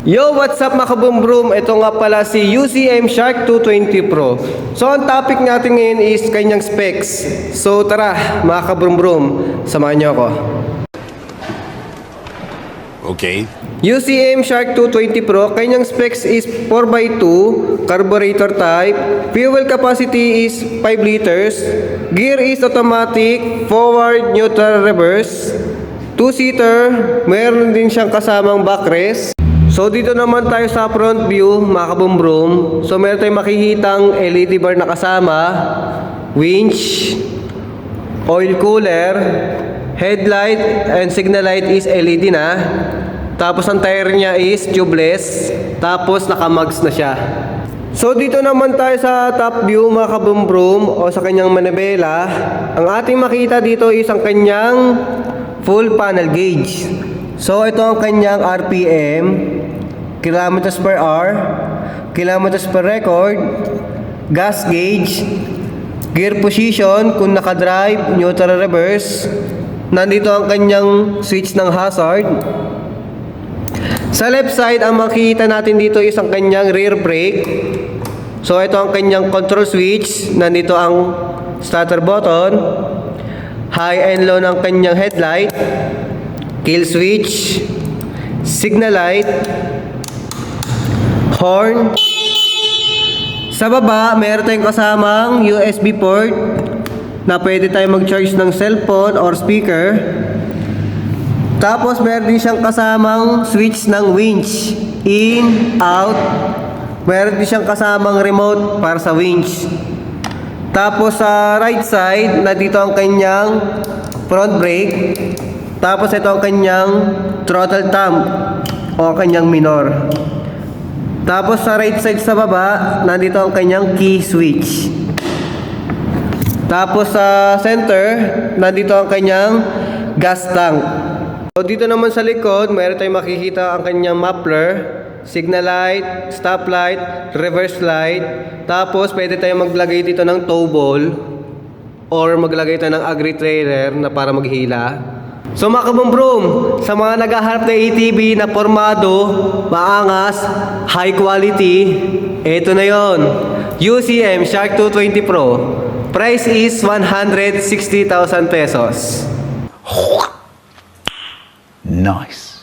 Yo, what's up mga kaboom-broom? Ito nga pala si UCM Shark 220 Pro. So, ang topic natin ngayon is kanyang specs. So, tara mga kaboom-broom, samahan niyo ako. Okay. UCM Shark 220 Pro, kanyang specs is 4x2, carburetor type, fuel capacity is 5 liters, gear is automatic, forward, neutral, reverse, 2-seater, meron din siyang kasamang backrest. So dito naman tayo sa front view mga kaboom-broom. So meron tayong makikitang LED bar na kasama, winch, oil cooler, headlight and signal light is LED na. Tapos ang tire niya is tubeless. Tapos naka-mags na siya. So dito naman tayo sa top view mga kaboom-broom o sa kanyang manibela. Ang ating makita dito is ang kanyang full panel gauge. So ito ang kanyang RPM, kilometers per hour, kilometers per record, gas gauge, gear position kung naka-drive, neutral, reverse. Nandito ang kanyang switch ng hazard. Sa left side, ang makikita natin dito is ang kanyang rear brake. So ito ang kanyang control switch. Nandito ang starter button, high and low ng kanyang headlight, kill switch, signal light, horn. Sa baba, meron tayong kasamang USB port na pwede tayong mag-charge ng cellphone or speaker. Tapos meron din siyang kasamang switch ng winch, in, out. Meron din siyang kasamang remote para sa winch. Tapos sa right side, nandito ang kanyang front brake. Tapos ito ang kanyang throttle thumb o ang kanyang minor. Tapos sa right side sa baba, nandito ang kanyang key switch. Tapos sa center, nandito ang kanyang gas tank. So dito naman sa likod, mayroon tayong makikita ang kanyang muffler, signal light, stop light, reverse light. Tapos pwede tayong maglagay dito ng tow ball or maglagay tayo ng agri-trailer na para maghila. So mga kaboom-broom, sa mga naghahanap na ATV na formado, maangas, high quality, ito na yon, UCM Shark 220 Pro. Price is 160,000 pesos. Nice.